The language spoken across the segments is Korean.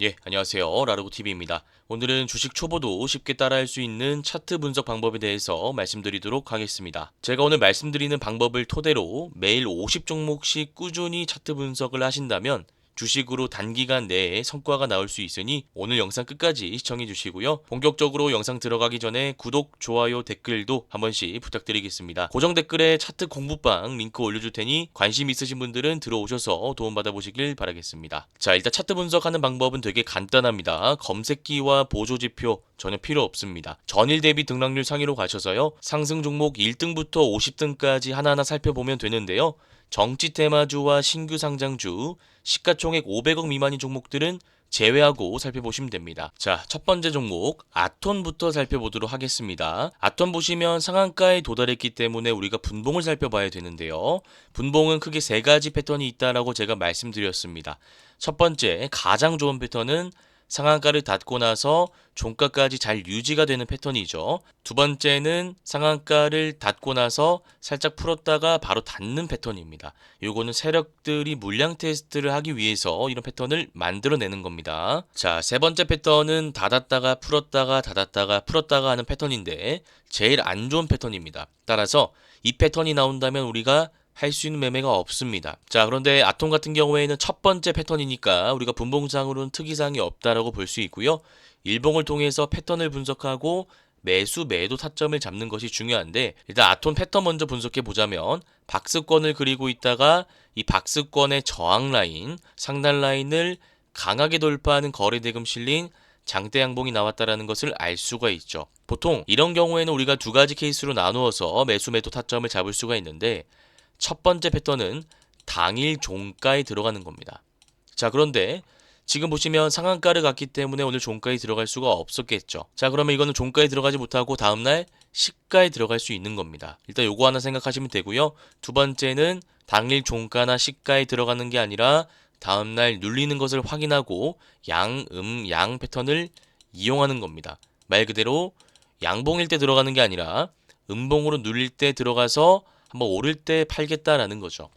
예, 안녕하세요. 라르고TV입니다. 오늘은 주식 초보도 쉽게 따라할 수 있는 차트 분석 방법에 대해서 말씀드리도록 하겠습니다. 제가 오늘 말씀드리는 방법을 토대로 매일 50종목씩 꾸준히 차트 분석을 하신다면 주식으로 단기간 내에 성과가 나올 수 있으니 오늘 영상 끝까지 시청해 주시고요. 본격적으로 영상 들어가기 전에 구독, 좋아요, 댓글도 한 번씩 부탁드리겠습니다. 고정 댓글에 차트 공부방 링크 올려줄 테니 관심 있으신 분들은 들어오셔서 도움받아 보시길 바라겠습니다. 자, 일단 차트 분석하는 방법은 되게 간단합니다. 검색기와 보조지표 전혀 필요 없습니다. 전일 대비 등락률 상위로 가셔서요. 상승 종목 1등부터 50등까지 하나하나 살펴보면 되는데요. 정치 테마주와 신규 상장주, 시가총액 500억 미만인 종목들은 제외하고 살펴보시면 됩니다. 자, 첫 번째 종목 아톤부터 살펴보도록 하겠습니다. 아톤 보시면 상한가에 도달했기 때문에 우리가 분봉을 살펴봐야 되는데요. 분봉은 크게 세 가지 패턴이 있다라고 제가 말씀드렸습니다. 첫 번째, 가장 좋은 패턴은 상한가를 닫고 나서 종가까지 잘 유지가 되는 패턴이죠. 두 번째는 상한가를 닫고 나서 살짝 풀었다가 바로 닫는 패턴입니다. 요거는 세력들이 물량 테스트를 하기 위해서 이런 패턴을 만들어내는 겁니다. 자, 세 번째 패턴은 닫았다가 풀었다가 닫았다가 풀었다가 하는 패턴인데 제일 안 좋은 패턴입니다. 따라서 이 패턴이 나온다면 우리가 할 수 있는 매매가 없습니다. 자, 그런데 아톰 같은 경우에는 첫 번째 패턴이니까 우리가 분봉상으로는 특이사항이 없다라고 볼 수 있고요. 일봉을 통해서 패턴을 분석하고 매수, 매도 타점을 잡는 것이 중요한데 일단 아톰 패턴 먼저 분석해 보자면 박스권을 그리고 있다가 이 박스권의 저항 라인, 상단 라인을 강하게 돌파하는 거래대금 실린 장대 양봉이 나왔다라는 것을 알 수가 있죠. 보통 이런 경우에는 우리가 두 가지 케이스로 나누어서 매수, 매도 타점을 잡을 수가 있는데 첫 번째 패턴은 당일 종가에 들어가는 겁니다. 자, 그런데 지금 보시면 상한가를 갔기 때문에 오늘 종가에 들어갈 수가 없었겠죠. 자, 그러면 이거는 종가에 들어가지 못하고 다음날 시가에 들어갈 수 있는 겁니다. 일단 요거 하나 생각하시면 되고요. 두 번째는 당일 종가나 시가에 들어가는 게 아니라 다음날 눌리는 것을 확인하고 양 패턴을 이용하는 겁니다. 말 그대로 양봉일 때 들어가는 게 아니라 음봉으로 눌릴 때 들어가서 한번 오를 때 팔겠다라는 거죠.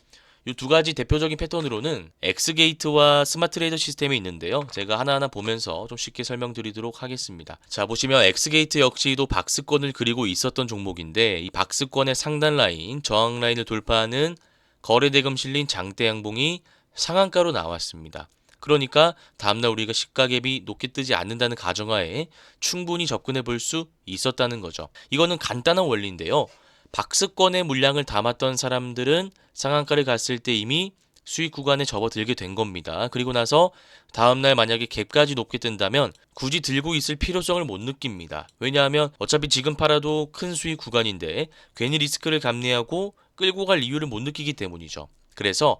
이 두 가지 대표적인 패턴으로는 엑스게이트와 스마트레이더 시스템이 있는데요. 제가 하나하나 보면서 좀 쉽게 설명드리도록 하겠습니다. 자, 보시면 엑스게이트 역시도 박스권을 그리고 있었던 종목인데 이 박스권의 상단 라인, 저항 라인을 돌파하는 거래대금 실린 장대 양봉이 상한가로 나왔습니다. 그러니까 다음날 우리가 시가갭이 높게 뜨지 않는다는 가정하에 충분히 접근해 볼 수 있었다는 거죠. 이거는 간단한 원리인데요. 박스권의 물량을 담았던 사람들은 상한가를 갔을 때 이미 수익 구간에 접어들게 된 겁니다. 그리고 나서 다음날 만약에 갭까지 높게 뜬다면 굳이 들고 있을 필요성을 못 느낍니다. 왜냐하면 어차피 지금 팔아도 큰 수익 구간인데 괜히 리스크를 감내하고 끌고 갈 이유를 못 느끼기 때문이죠. 그래서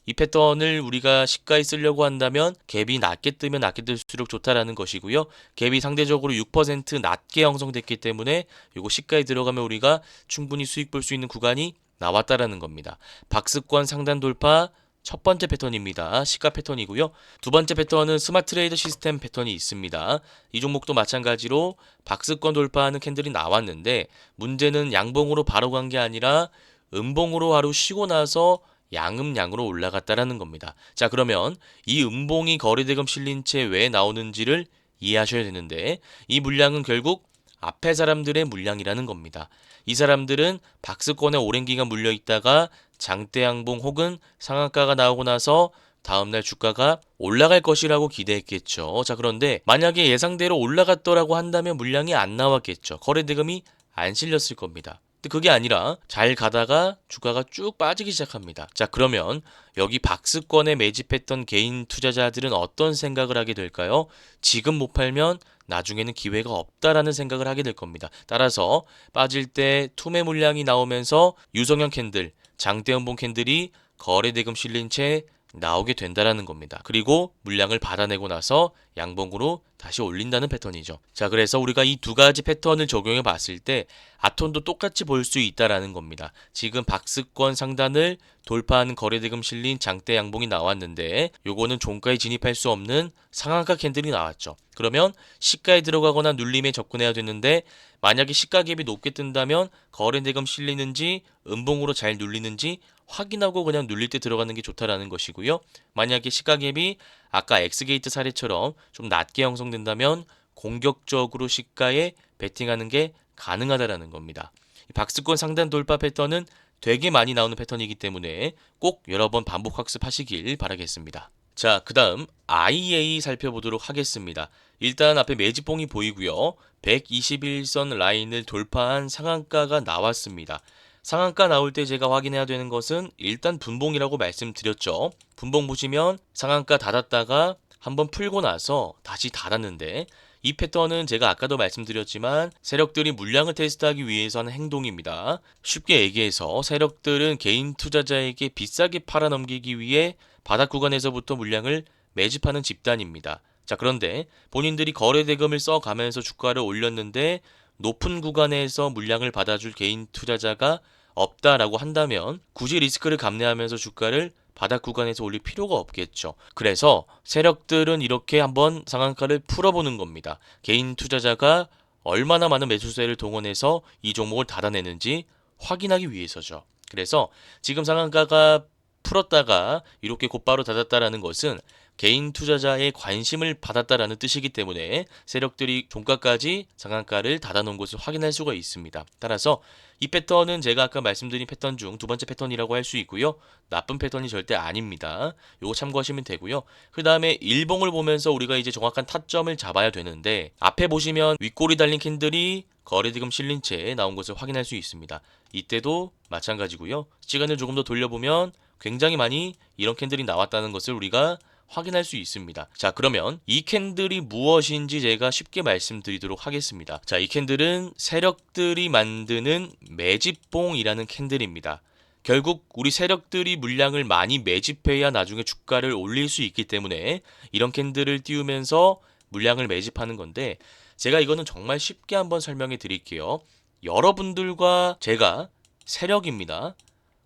이 패턴을 우리가 시가에 쓰려고 한다면 갭이 낮게 뜨면 낮게 뜰수록 좋다라는 것이고요. 갭이 상대적으로 6% 낮게 형성됐기 때문에 이거 시가에 들어가면 우리가 충분히 수익 볼 수 있는 구간이 나왔다라는 겁니다. 박스권 상단 돌파 첫 번째 패턴입니다. 시가 패턴이고요. 두 번째 패턴은 스마트 트레이더 시스템 패턴이 있습니다. 이 종목도 마찬가지로 박스권 돌파하는 캔들이 나왔는데 문제는 양봉으로 바로 간 게 아니라 음봉으로 하루 쉬고 나서 양음양으로 올라갔다라는 겁니다. 자, 그러면 이 음봉이 거래대금 실린 채 왜 나오는지를 이해하셔야 되는데 이 물량은 결국 앞에 사람들의 물량이라는 겁니다. 이 사람들은 박스권에 오랜 기간 물려 있다가 장대양봉 혹은 상한가가 나오고 나서 다음날 주가가 올라갈 것이라고 기대했겠죠. 자, 그런데 만약에 예상대로 올라갔더라고 한다면 물량이 안 나왔겠죠. 거래대금이 안 실렸을 겁니다. 근데 그게 아니라 잘 가다가 주가가 쭉 빠지기 시작합니다. 자, 그러면 여기 박스권에 매집했던 개인 투자자들은 어떤 생각을 하게 될까요? 지금 못 팔면 나중에는 기회가 없다라는 생각을 하게 될 겁니다. 따라서 빠질 때 투매 물량이 나오면서 유성형 캔들, 장대음봉 캔들이 거래대금 실린 채 나오게 된다라는 겁니다. 그리고 물량을 받아내고 나서 양봉으로 다시 올린다는 패턴이죠. 자, 그래서 우리가 이 두 가지 패턴을 적용해 봤을 때 아톤도 똑같이 볼 수 있다라는 겁니다. 지금 박스권 상단을 돌파하는 거래대금 실린 장대 양봉이 나왔는데 요거는 종가에 진입할 수 없는 상한가 캔들이 나왔죠. 그러면 시가에 들어가거나 눌림에 접근해야 되는데 만약에 시가 갭이 높게 뜬다면 거래 대금 실리는지 음봉으로 잘 눌리는지 확인하고 그냥 눌릴 때 들어가는 게 좋다라는 것이고요. 만약에 시가 갭이 아까 엑스게이트 사례처럼 좀 낮게 형성된다면 공격적으로 시가에 베팅하는 게 가능하다라는 겁니다. 박스권 상단 돌파 패턴은 되게 많이 나오는 패턴이기 때문에 꼭 여러 번 반복 학습하시길 바라겠습니다. 자, 그 다음 IA 살펴보도록 하겠습니다. 일단 앞에 매집봉이 보이고요. 121선 라인을 돌파한 상한가가 나왔습니다. 상한가 나올 때 제가 확인해야 되는 것은 일단 분봉이라고 말씀드렸죠. 분봉 보시면 상한가 닫았다가 한번 풀고 나서 다시 닫았는데 이 패턴은 제가 아까도 말씀드렸지만 세력들이 물량을 테스트하기 위해서 하는 행동입니다. 쉽게 얘기해서 세력들은 개인 투자자에게 비싸게 팔아넘기기 위해 바닥 구간에서부터 물량을 매집하는 집단입니다. 자, 그런데 본인들이 거래 대금을 써가면서 주가를 올렸는데 높은 구간에서 물량을 받아줄 개인 투자자가 없다라고 한다면 굳이 리스크를 감내하면서 주가를 바닥 구간에서 올릴 필요가 없겠죠. 그래서 세력들은 이렇게 한번 상한가를 풀어보는 겁니다. 개인 투자자가 얼마나 많은 매수세를 동원해서 이 종목을 닫아내는지 확인하기 위해서죠. 그래서 지금 상한가가 풀었다가 이렇게 곧바로 닫았다라는 것은 개인 투자자의 관심을 받았다라는 뜻이기 때문에 세력들이 종가까지 상한가를 닫아놓은 것을 확인할 수가 있습니다. 따라서 이 패턴은 제가 아까 말씀드린 패턴 중 두 번째 패턴이라고 할 수 있고요. 나쁜 패턴이 절대 아닙니다. 요거 참고하시면 되고요. 그 다음에 일봉을 보면서 우리가 이제 정확한 타점을 잡아야 되는데 앞에 보시면 윗꼬리 달린 캔들이 거래대금 실린 채 나온 것을 확인할 수 있습니다. 이때도 마찬가지고요. 시간을 조금 더 돌려보면 굉장히 많이 이런 캔들이 나왔다는 것을 우리가 확인할 수 있습니다. 자, 그러면 이 캔들이 무엇인지 제가 쉽게 말씀드리도록 하겠습니다. 자, 이 캔들은 세력들이 만드는 매집봉이라는 캔들입니다. 결국 우리 세력들이 물량을 많이 매집해야 나중에 주가를 올릴 수 있기 때문에 이런 캔들을 띄우면서 물량을 매집하는 건데 제가 이거는 정말 쉽게 한번 설명해 드릴게요. 여러분들과 제가 세력입니다.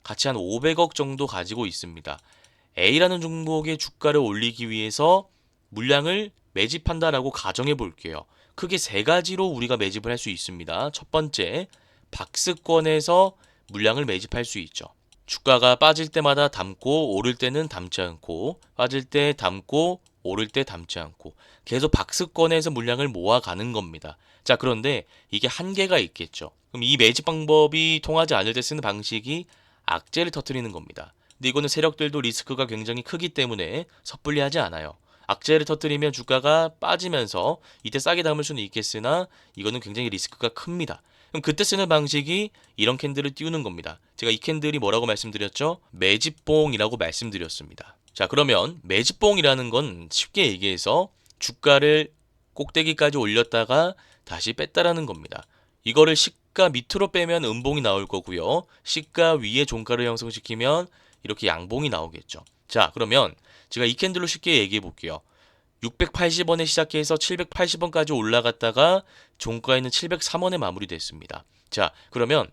같이 한 500억 정도 가지고 있습니다. A라는 종목의 주가를 올리기 위해서 물량을 매집한다라고 가정해 볼게요. 크게 세 가지로 우리가 매집을 할 수 있습니다. 첫 번째, 박스권에서 물량을 매집할 수 있죠. 주가가 빠질 때마다 담고 오를 때는 담지 않고 빠질 때 담고 오를 때 담지 않고 계속 박스권에서 물량을 모아가는 겁니다. 자, 그런데 이게 한계가 있겠죠. 그럼 이 매집 방법이 통하지 않을 때 쓰는 방식이 악재를 터뜨리는 겁니다. 근데 이거는 세력들도 리스크가 굉장히 크기 때문에 섣불리 하지 않아요. 악재를 터뜨리면 주가가 빠지면서 이때 싸게 담을 수는 있겠으나 이거는 굉장히 리스크가 큽니다. 그럼 그때 쓰는 방식이 이런 캔들을 띄우는 겁니다. 제가 이 캔들이 뭐라고 말씀드렸죠? 매집봉이라고 말씀드렸습니다. 자, 그러면 매집봉이라는 건 쉽게 얘기해서 주가를 꼭대기까지 올렸다가 다시 뺐다라는 겁니다. 이거를 시가 밑으로 빼면 음봉이 나올 거고요. 시가 위에 종가를 형성시키면 이렇게 양봉이 나오겠죠. 자, 그러면 제가 이 캔들로 쉽게 얘기해 볼게요. 680원에 시작해서 780원까지 올라갔다가 종가에는 703원에 마무리됐습니다. 자, 그러면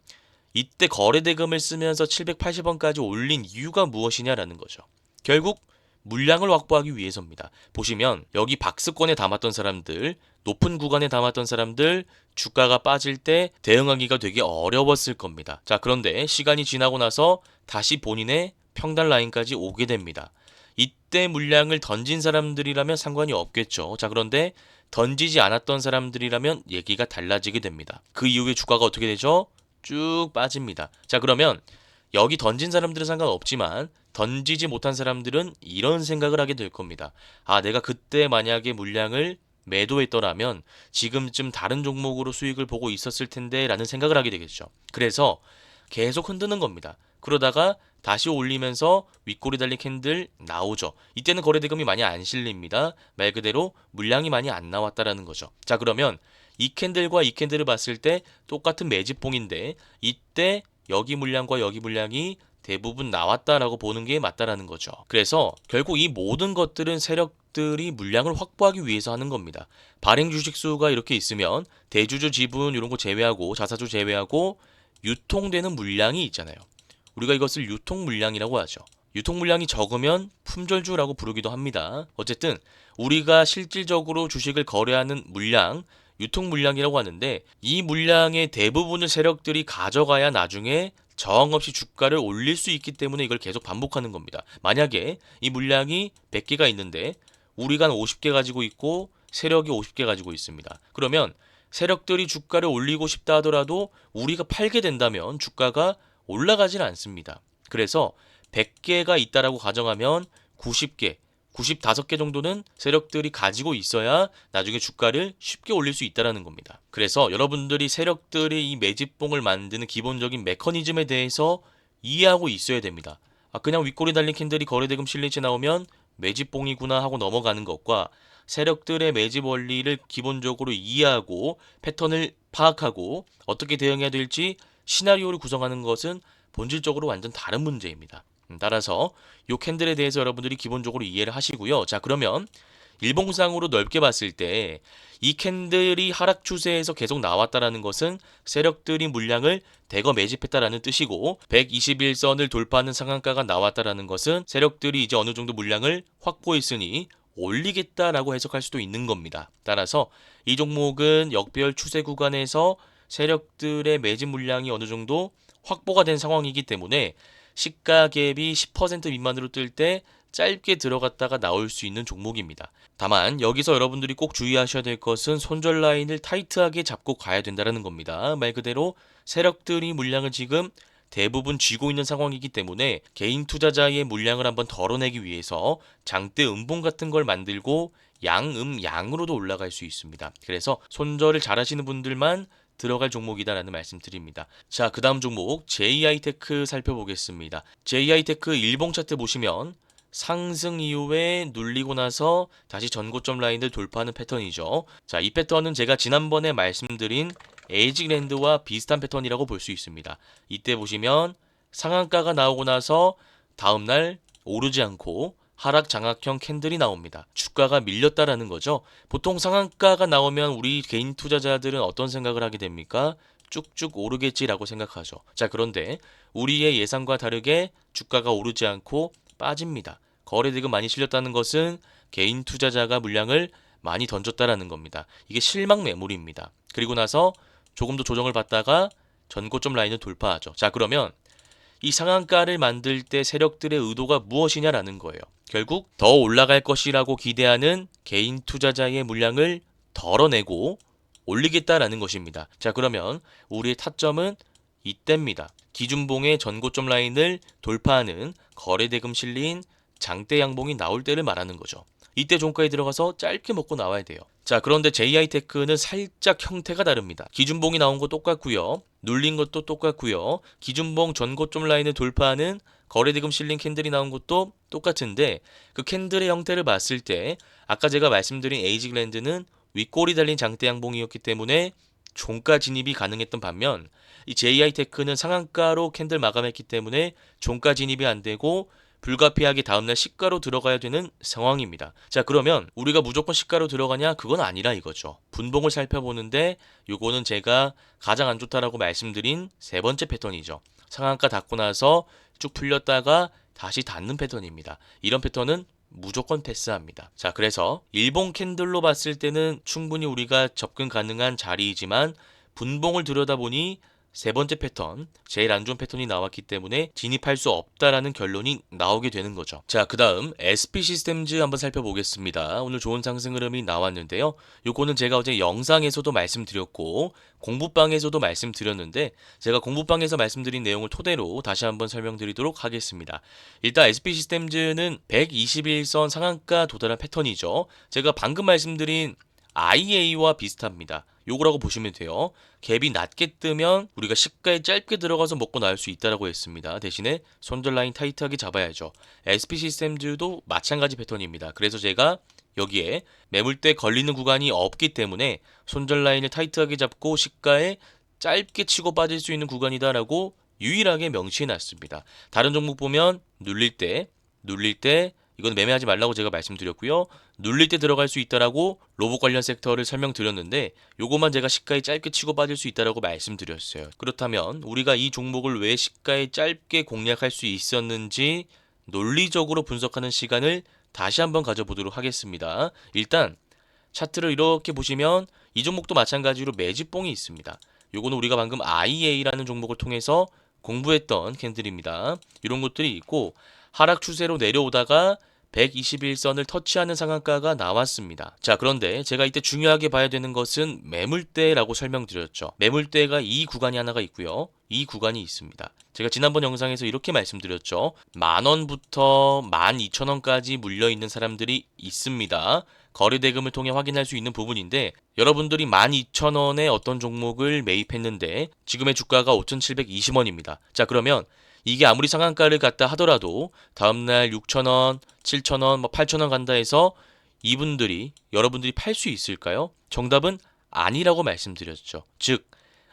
이때 거래대금을 쓰면서 780원까지 올린 이유가 무엇이냐라는 거죠. 결국 물량을 확보하기 위해서입니다. 보시면 여기 박스권에 담았던 사람들, 높은 구간에 담았던 사람들 주가가 빠질 때 대응하기가 되게 어려웠을 겁니다. 자, 그런데 시간이 지나고 나서 다시 본인의 평단 라인까지 오게 됩니다. 이때 물량을 던진 사람들이라면 상관이 없겠죠. 자, 그런데 던지지 않았던 사람들이라면 얘기가 달라지게 됩니다. 그 이후에 주가가 어떻게 되죠? 쭉 빠집니다. 자, 그러면 여기 던진 사람들은 상관없지만 던지지 못한 사람들은 이런 생각을 하게 될 겁니다. 아, 내가 그때 만약에 물량을 매도했더라면 지금쯤 다른 종목으로 수익을 보고 있었을 텐데 라는 생각을 하게 되겠죠. 그래서 계속 흔드는 겁니다. 그러다가 다시 올리면서 윗꼬리 달린 캔들 나오죠. 이때는 거래대금이 많이 안 실립니다. 말 그대로 물량이 많이 안 나왔다라는 거죠. 자, 그러면 이 캔들과 이 캔들을 봤을 때 똑같은 매집봉인데 이때 여기 물량과 여기 물량이 대부분 나왔다라고 보는 게 맞다라는 거죠. 그래서 결국 이 모든 것들은 세력들이 물량을 확보하기 위해서 하는 겁니다. 발행 주식 수가 이렇게 있으면 대주주 지분 이런 거 제외하고 자사주 제외하고 유통되는 물량이 있잖아요. 우리가 이것을 유통 물량이라고 하죠. 유통 물량이 적으면 품절주라고 부르기도 합니다. 어쨌든 우리가 실질적으로 주식을 거래하는 물량, 유통 물량이라고 하는데 이 물량의 대부분을 세력들이 가져가야 나중에 저항 없이 주가를 올릴 수 있기 때문에 이걸 계속 반복하는 겁니다. 만약에 이 물량이 100개가 있는데 우리가 50개 가지고 있고 세력이 50개 가지고 있습니다. 그러면 세력들이 주가를 올리고 싶다 하더라도 우리가 팔게 된다면 주가가 올라가지는 않습니다. 그래서 100개가 있다라고 가정하면 90개, 95개 정도는 세력들이 가지고 있어야 나중에 주가를 쉽게 올릴 수 있다는 겁니다. 그래서 여러분들이 세력들이 이 매집봉을 만드는 기본적인 메커니즘에 대해서 이해하고 있어야 됩니다. 그냥 윗꼬리 달린 캔들이 거래대금 실리치 나오면 매집봉이구나 하고 넘어가는 것과 세력들의 매집 원리를 기본적으로 이해하고 패턴을 파악하고 어떻게 대응해야 될지 시나리오를 구성하는 것은 본질적으로 완전 다른 문제입니다. 따라서 이 캔들에 대해서 여러분들이 기본적으로 이해를 하시고요. 자, 그러면 일봉상으로 넓게 봤을 때 이 캔들이 하락 추세에서 계속 나왔다라는 것은 세력들이 물량을 대거 매집했다라는 뜻이고 121선을 돌파하는 상한가가 나왔다라는 것은 세력들이 이제 어느 정도 물량을 확보했으니 올리겠다라고 해석할 수도 있는 겁니다. 따라서 이 종목은 역별 추세 구간에서 세력들의 매집 물량이 어느 정도 확보가 된 상황이기 때문에 시가 갭이 10% 미만으로 뜰 때 짧게 들어갔다가 나올 수 있는 종목입니다. 다만 여기서 여러분들이 꼭 주의하셔야 될 것은 손절 라인을 타이트하게 잡고 가야 된다는 겁니다. 말 그대로 세력들이 물량을 지금 대부분 쥐고 있는 상황이기 때문에 개인 투자자의 물량을 한번 덜어내기 위해서 장대 음봉 같은 걸 만들고 양으로도 올라갈 수 있습니다. 그래서 손절을 잘 하시는 분들만 들어갈 종목이다라는 말씀 드립니다. 자, 그 다음 종목 JI테크 살펴보겠습니다. JI테크 일봉 차트 보시면 상승 이후에 눌리고 나서 다시 전고점 라인을 돌파하는 패턴이죠. 자, 이 패턴은 제가 지난번에 말씀드린 에이직랜드와 비슷한 패턴이라고 볼 수 있습니다. 이때 보시면 상한가가 나오고 나서 다음날 오르지 않고 하락 장악형 캔들이 나옵니다. 주가가 밀렸다라는 거죠. 보통 상한가가 나오면 우리 개인 투자자들은 어떤 생각을 하게 됩니까? 쭉쭉 오르겠지라고 생각하죠. 자, 그런데 우리의 예상과 다르게 주가가 오르지 않고 빠집니다. 거래대금 많이 실렸다는 것은 개인 투자자가 물량을 많이 던졌다라는 겁니다. 이게 실망 매물입니다. 그리고 나서 조금 더 조정을 받다가 전고점 라인을 돌파하죠. 자, 그러면 이 상한가를 만들 때 세력들의 의도가 무엇이냐라는 거예요. 결국 더 올라갈 것이라고 기대하는 개인 투자자의 물량을 덜어내고 올리겠다라는 것입니다. 자, 그러면 우리의 타점은 이때입니다. 기준봉의 전고점 라인을 돌파하는 거래대금 실린 장대 양봉이 나올 때를 말하는 거죠. 이때 종가에 들어가서 짧게 먹고 나와야 돼요. 자, 그런데 JI테크는 살짝 형태가 다릅니다. 기준봉이 나온 거 똑같고요. 눌린 것도 똑같고요. 기준봉 전고점 라인을 돌파하는 거래대금 실린 캔들이 나온 것도 똑같은데 그 캔들의 형태를 봤을 때 아까 제가 말씀드린 에이직랜드는 윗꼬리 달린 장대 양봉이었기 때문에 종가 진입이 가능했던 반면 이 JI테크는 상한가로 캔들 마감했기 때문에 종가 진입이 안 되고 불가피하게 다음날 시가로 들어가야 되는 상황입니다. 자, 그러면 우리가 무조건 시가로 들어가냐? 그건 아니라 이거죠. 분봉을 살펴보는데 요거는 제가 가장 안 좋다라고 말씀드린 세 번째 패턴이죠. 상한가 닫고 나서 쭉 풀렸다가 다시 닫는 패턴입니다. 이런 패턴은 무조건 패스합니다. 자, 그래서 일봉 캔들로 봤을 때는 충분히 우리가 접근 가능한 자리이지만 분봉을 들여다보니 세 번째 패턴, 제일 안 좋은 패턴이 나왔기 때문에 진입할 수 없다라는 결론이 나오게 되는 거죠. 자, 그 다음 SP 시스템즈 한번 살펴보겠습니다. 오늘 좋은 상승 흐름이 나왔는데요. 요거는 제가 어제 영상에서도 말씀드렸고 공부방에서도 말씀드렸는데 제가 공부방에서 말씀드린 내용을 토대로 다시 한번 설명드리도록 하겠습니다. 일단 SP 시스템즈는 121선 상한가 도달한 패턴이죠. 제가 방금 말씀드린 IA와 비슷합니다. 요거라고 보시면 돼요. 갭이 낮게 뜨면 우리가 시가에 짧게 들어가서 먹고 나올 수 있다라고 했습니다. 대신에 손절 라인 타이트하게 잡아야죠. SP 시스템즈도 마찬가지 패턴입니다. 그래서 제가 여기에 매물대 걸리는 구간이 없기 때문에 손절 라인을 타이트하게 잡고 시가에 짧게 치고 빠질 수 있는 구간이다라고 유일하게 명시해 놨습니다. 다른 종목 보면 눌릴 때 이건 매매하지 말라고 제가 말씀드렸고요. 눌릴 때 들어갈 수 있다라고 로봇 관련 섹터를 설명드렸는데 요것만 제가 시가에 짧게 치고 빠질 수 있다라고 말씀드렸어요. 그렇다면 우리가 이 종목을 왜 시가에 짧게 공략할 수 있었는지 논리적으로 분석하는 시간을 다시 한번 가져보도록 하겠습니다. 일단 차트를 이렇게 보시면 이 종목도 마찬가지로 매집봉이 있습니다. 요거는 우리가 방금 IA라는 종목을 통해서 공부했던 캔들입니다. 이런 것들이 있고 하락 추세로 내려오다가 121선을 터치하는 상한가가 나왔습니다. 자, 그런데 제가 이때 중요하게 봐야 되는 것은 매물대라고 설명드렸죠. 매물대가 이 구간이 하나가 있고요. 이 구간이 있습니다. 제가 지난번 영상에서 이렇게 말씀드렸죠. 10,000원부터 12,000원까지 물려있는 사람들이 있습니다. 거래대금을 통해 확인할 수 있는 부분인데 여러분들이 12,000원에 어떤 종목을 매입했는데 지금의 주가가 5,720원입니다. 자, 그러면 이게 아무리 상한가를 갔다 하더라도 다음날 6,000원, 7,000원, 8,000원 간다 해서 여러분들이 팔 수 있을까요? 정답은 아니라고 말씀드렸죠. 즉,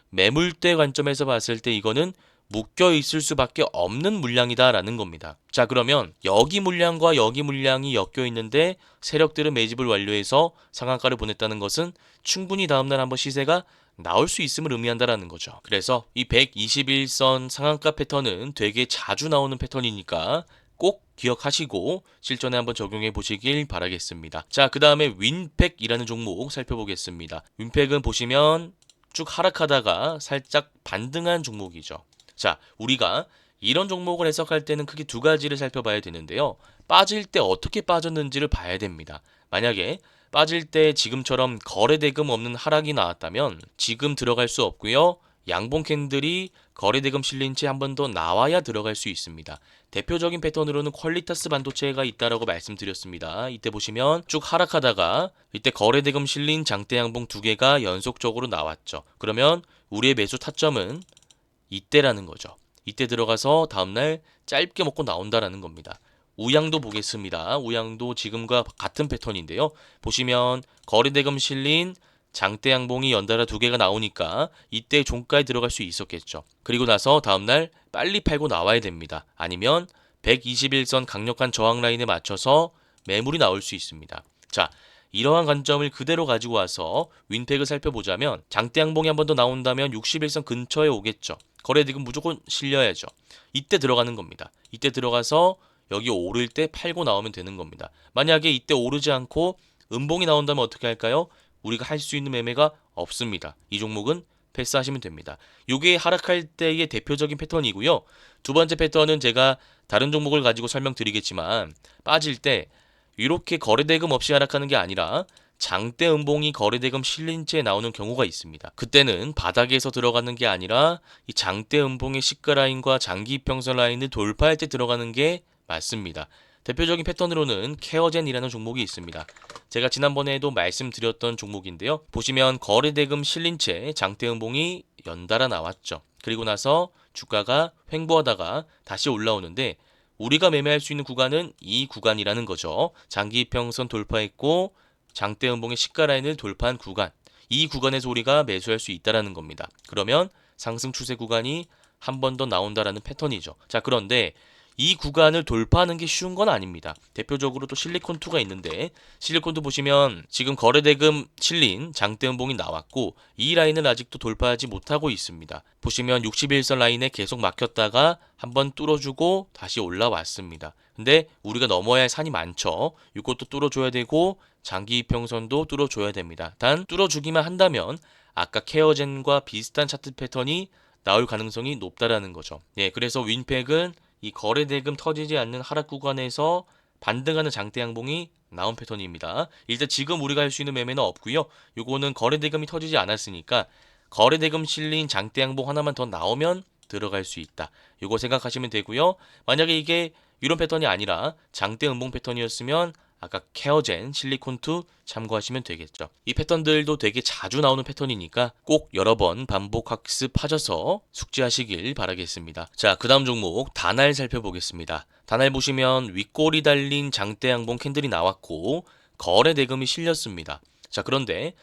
매물대 관점에서 봤을 때 이거는 묶여 있을 수밖에 없는 물량이다라는 겁니다. 자, 그러면 여기 물량과 여기 물량이 엮여 있는데 세력들은 매집을 완료해서 상한가를 보냈다는 것은 충분히 다음날 한번 시세가 나올 수 있음을 의미한다라는 거죠. 그래서 이 121선 상한가 패턴은 되게 자주 나오는 패턴이니까 꼭 기억하시고 실전에 한번 적용해 보시길 바라겠습니다. 자, 그 다음에 윈팩이라는 종목 살펴보겠습니다. 윈팩은 보시면 쭉 하락하다가 살짝 반등한 종목이죠. 자, 우리가 이런 종목을 해석할 때는 크게 두 가지를 살펴봐야 되는데요. 빠질 때 어떻게 빠졌는지를 봐야 됩니다. 만약에 빠질 때 지금처럼 거래대금 없는 하락이 나왔다면 지금 들어갈 수 없고요. 양봉 캔들이 거래대금 실린 채 한 번 더 나와야 들어갈 수 있습니다. 대표적인 패턴으로는 퀄리타스 반도체가 있다라고 말씀드렸습니다. 이때 보시면 쭉 하락하다가 이때 거래대금 실린 장대 양봉 두 개가 연속적으로 나왔죠. 그러면 우리의 매수 타점은 이때라는 거죠. 이때 들어가서 다음날 짧게 먹고 나온다라는 겁니다. 우양도 보겠습니다. 우양도 지금과 같은 패턴인데요. 보시면 거래대금 실린 장대 양봉이 연달아 두 개가 나오니까 이때 종가에 들어갈 수 있었겠죠. 그리고 나서 다음날 빨리 팔고 나와야 됩니다. 아니면 121선 강력한 저항 라인에 맞춰서 매물이 나올 수 있습니다. 자, 이러한 관점을 그대로 가지고 와서 윈팩을 살펴보자면 장대 양봉이 한 번 더 나온다면 61선 근처에 오겠죠. 거래대금 무조건 실려야죠. 이때 들어가는 겁니다. 이때 들어가서 여기 오를 때 팔고 나오면 되는 겁니다. 만약에 이때 오르지 않고 음봉이 나온다면 어떻게 할까요? 우리가 할 수 있는 매매가 없습니다. 이 종목은 패스하시면 됩니다. 이게 하락할 때의 대표적인 패턴이고요. 두 번째 패턴은 제가 다른 종목을 가지고 설명드리겠지만 빠질 때 이렇게 거래대금 없이 하락하는 게 아니라 장대 음봉이 거래대금 실린 채 나오는 경우가 있습니다. 그때는 바닥에서 들어가는 게 아니라 이 장대 음봉의 시가 라인과 장기 이평선 라인을 돌파할 때 들어가는 게 맞습니다. 대표적인 패턴으로는 케어젠이라는 종목이 있습니다. 제가 지난번에도 말씀드렸던 종목인데요. 보시면 거래대금 실린 채 장대 음봉이 연달아 나왔죠. 그리고 나서 주가가 횡보하다가 다시 올라오는데 우리가 매매할 수 있는 구간은 이 구간이라는 거죠. 장기 이평선 돌파했고 장대 음봉의 시가 라인을 돌파한 구간. 이 구간에서 우리가 매수할 수 있다라는 겁니다. 그러면 상승 추세 구간이 한 번 더 나온다라는 패턴이죠. 자, 그런데 이 구간을 돌파하는 게 쉬운 건 아닙니다. 대표적으로 또 실리콘2가 있는데 실리콘2 보시면 지금 거래대금 실린 장대 음봉이 나왔고 이 라인을 아직도 돌파하지 못하고 있습니다. 보시면 61선 라인에 계속 막혔다가 한번 뚫어주고 다시 올라왔습니다. 근데 우리가 넘어야 할 산이 많죠. 이것도 뚫어줘야 되고 장기 이평선도 뚫어줘야 됩니다. 단 뚫어주기만 한다면 아까 케어젠과 비슷한 차트 패턴이 나올 가능성이 높다라는 거죠. 예, 그래서 윈팩은 이 거래대금 터지지 않는 하락 구간에서 반등하는 장대 양봉이 나온 패턴입니다. 일단 지금 우리가 할 수 있는 매매는 없고요. 요거는 거래대금이 터지지 않았으니까 거래대금 실린 장대 양봉 하나만 더 나오면 들어갈 수 있다. 요거 생각하시면 되고요. 만약에 이게 이런 패턴이 아니라 장대 음봉 패턴이었으면 아까 케어젠, 실리콘2 참고하시면 되겠죠. 이 패턴들도 되게 자주 나오는 패턴이니까 꼭 여러 번 반복 학습하셔서 숙지하시길 바라겠습니다. 자, 그 다음 종목 다날 살펴보겠습니다. 다날 보시면 윗꼬리 달린 장대 양봉 캔들이 나왔고 거래 대금이 실렸습니다. 자, 그런데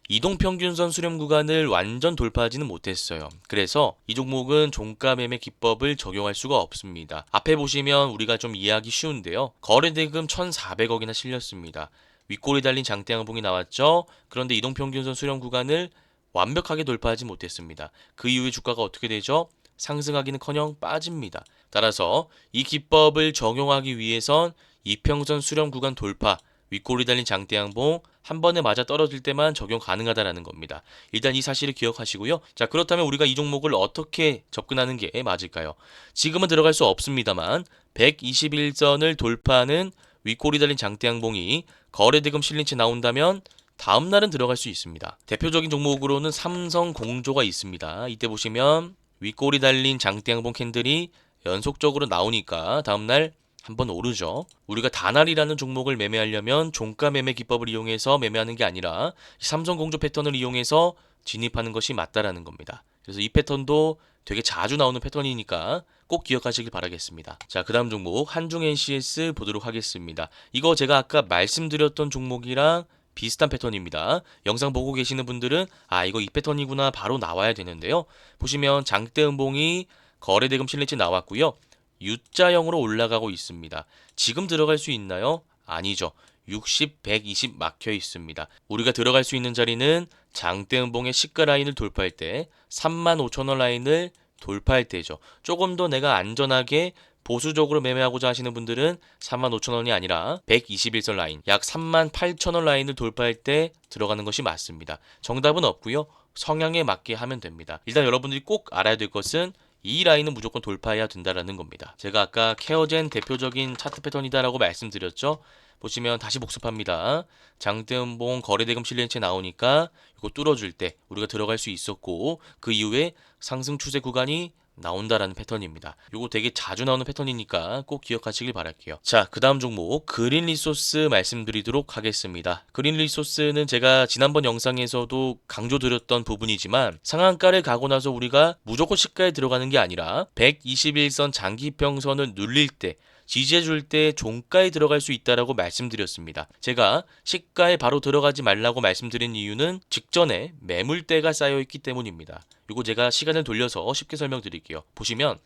이동평균선 수렴 구간을 완전 돌파하지는 못했어요. 그래서 이 종목은 종가 매매 기법을 적용할 수가 없습니다. 앞에 보시면 우리가 좀 이해하기 쉬운데요. 거래대금 1,400억이나 실렸습니다. 윗골이 달린 장대 양봉이 나왔죠. 그런데 이동평균선 수렴 구간을 완벽하게 돌파하지 못했습니다. 그 이후에 주가가 어떻게 되죠? 상승하기는커녕 빠집니다. 따라서 이 기법을 적용하기 위해선 이평선 수렴 구간 돌파, 윗골이 달린 장대양봉 한 번에 맞아 떨어질 때만 적용 가능하다라는 겁니다. 일단 이 사실을 기억하시고요. 자, 그렇다면 우리가 이 종목을 어떻게 접근하는 게 맞을까요? 지금은 들어갈 수 없습니다만 121선을 돌파하는 윗골이 달린 장대양봉이 거래대금 실린 채 나온다면 다음 날은 들어갈 수 있습니다. 대표적인 종목으로는 삼성공조가 있습니다. 이때 보시면 윗골이 달린 장대양봉 캔들이 연속적으로 나오니까 다음날 한번 오르죠. 우리가 다날이라는 종목을 매매하려면 종가 매매 기법을 이용해서 매매하는 게 아니라 삼성공조 패턴을 이용해서 진입하는 것이 맞다라는 겁니다. 그래서 이 패턴도 되게 자주 나오는 패턴이니까 꼭 기억하시길 바라겠습니다. 자, 그 다음 종목 한중NCS 보도록 하겠습니다. 이거 제가 아까 말씀드렸던 종목이랑 비슷한 패턴입니다. 영상 보고 계시는 분들은 이거 이 패턴이구나 바로 나와야 되는데요. 보시면 장대음봉이 거래대금 실리치 나왔고요. U자형으로 올라가고 있습니다. 지금 들어갈 수 있나요? 아니죠. 60, 120 막혀 있습니다. 우리가 들어갈 수 있는 자리는 장대음봉의 시가 라인을 돌파할 때 35,000원 라인을 돌파할 때죠. 조금 더 내가 안전하게 보수적으로 매매하고자 하시는 분들은 35,000원이 아니라 121선 라인, 약 38,000원 라인을 돌파할 때 들어가는 것이 맞습니다. 정답은 없고요. 성향에 맞게 하면 됩니다. 일단 여러분들이 꼭 알아야 될 것은 이 라인은 무조건 돌파해야 된다라는 겁니다. 제가 아까 케어젠 대표적인 차트 패턴이다라고 말씀드렸죠. 보시면 다시 복습합니다. 장대음봉 거래대금 실린채 나오니까 이거 뚫어줄 때 우리가 들어갈 수 있었고 그 이후에 상승 추세 구간이 나온다라는 패턴입니다. 이거 되게 자주 나오는 패턴이니까 꼭 기억하시길 바랄게요. 자, 그 다음 종목 그린 리소스 말씀드리도록 하겠습니다. 그린 리소스는 제가 지난번 영상에서도 강조드렸던 부분이지만 상한가를 가고 나서 우리가 무조건 시가에 들어가는 게 아니라 121선 장기평선을 눌릴 때 지지해줄 때 종가에 들어갈 수 있다라고 말씀드렸습니다. 제가 시가에 바로 들어가지 말라고 말씀드린 이유는 직전에 매물대가 쌓여있기 때문입니다. 이거 제가 시간을 돌려서 쉽게 설명드릴게요. 보시면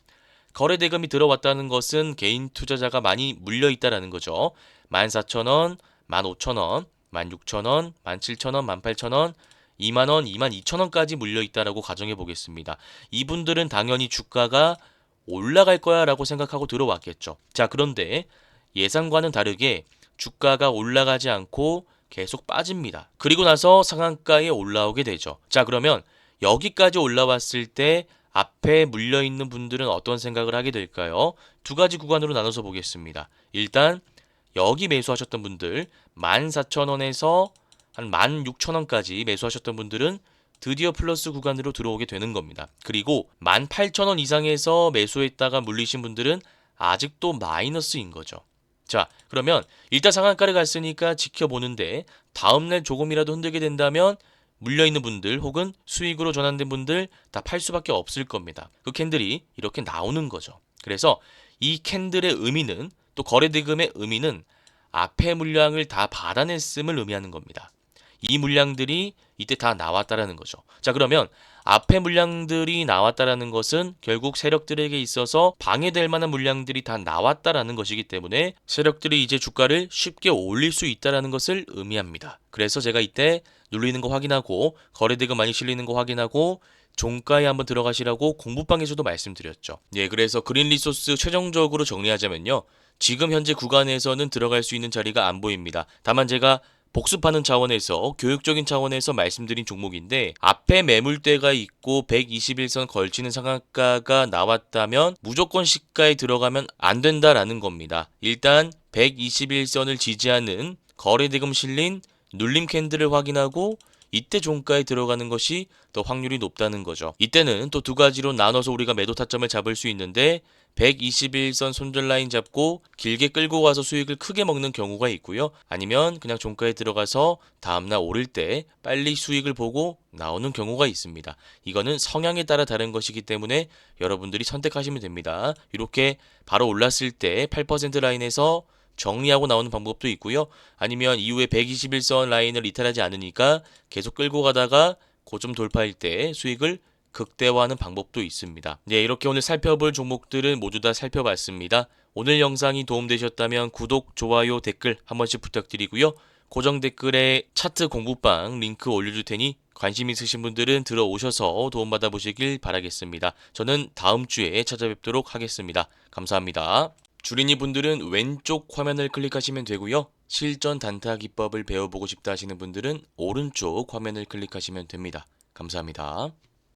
거래대금이 들어왔다는 것은 개인 투자자가 많이 물려있다라는 거죠. 14,000원, 15,000원, 16,000원, 17,000원, 18,000원, 2만원, 22,000원까지 물려있다라고 가정해 보겠습니다. 이분들은 당연히 주가가 올라갈 거야 라고 생각하고 들어왔겠죠. 자, 그런데 예상과는 다르게 주가가 올라가지 않고 계속 빠집니다. 그리고 나서 상한가에 올라오게 되죠. 자, 그러면 여기까지 올라왔을 때 앞에 물려있는 분들은 어떤 생각을 하게 될까요? 두 가지 구간으로 나눠서 보겠습니다. 일단 여기 매수하셨던 분들 14,000원에서 한 16,000원까지 매수하셨던 분들은 드디어 플러스 구간으로 들어오게 되는 겁니다. 그리고 18,000원 이상에서 매수했다가 물리신 분들은 아직도 마이너스인 거죠. 자, 그러면 일단 상한가를 갔으니까 지켜보는데 다음날 조금이라도 흔들게 된다면 물려있는 분들 혹은 수익으로 전환된 분들 다 팔 수밖에 없을 겁니다. 그 캔들이 이렇게 나오는 거죠. 그래서 이 캔들의 의미는 또 거래대금의 의미는 앞에 물량을 다 받아냈음을 의미하는 겁니다. 이 물량들이 이때 다 나왔다라는 거죠. 자, 그러면 앞에 물량들이 나왔다라는 것은 결국 세력들에게 있어서 방해될 만한 물량들이 다 나왔다라는 것이기 때문에 세력들이 이제 주가를 쉽게 올릴 수 있다라는 것을 의미합니다. 그래서 제가 이때 눌리는 거 확인하고 거래대금 많이 실리는 거 확인하고 종가에 한번 들어가시라고 공부방에서도 말씀드렸죠. 예, 그래서 그린 리소스 최종적으로 정리하자면요. 지금 현재 구간에서는 들어갈 수 있는 자리가 안 보입니다. 다만 제가 복습하는 차원에서 교육적인 차원에서 말씀드린 종목인데 앞에 매물대가 있고 121선 걸치는 상한가가 나왔다면 무조건 시가에 들어가면 안 된다라는 겁니다. 일단 121선을 지지하는 거래대금 실린 눌림 캔들을 확인하고 이때 종가에 들어가는 것이 더 확률이 높다는 거죠. 이때는 또 두 가지로 나눠서 우리가 매도 타점을 잡을 수 있는데 121선 손절 라인 잡고 길게 끌고 가서 수익을 크게 먹는 경우가 있고요. 아니면 그냥 종가에 들어가서 다음날 오를 때 빨리 수익을 보고 나오는 경우가 있습니다. 이거는 성향에 따라 다른 것이기 때문에 여러분들이 선택하시면 됩니다. 이렇게 바로 올랐을 때 8% 라인에서 정리하고 나오는 방법도 있고요. 아니면 이후에 121선 라인을 이탈하지 않으니까 계속 끌고 가다가 고점 돌파할 때 수익을 극대화하는 방법도 있습니다. 네, 이렇게 오늘 살펴볼 종목들은 모두 다 살펴봤습니다. 오늘 영상이 도움되셨다면 구독, 좋아요, 댓글 한 번씩 부탁드리고요. 고정 댓글에 차트 공부방 링크 올려줄 테니 관심 있으신 분들은 들어오셔서 도움받아 보시길 바라겠습니다. 저는 다음 주에 찾아뵙도록 하겠습니다. 감사합니다. 주린이 분들은 왼쪽 화면을 클릭하시면 되고요. 실전 단타 기법을 배워보고 싶다 하시는 분들은 오른쪽 화면을 클릭하시면 됩니다. 감사합니다.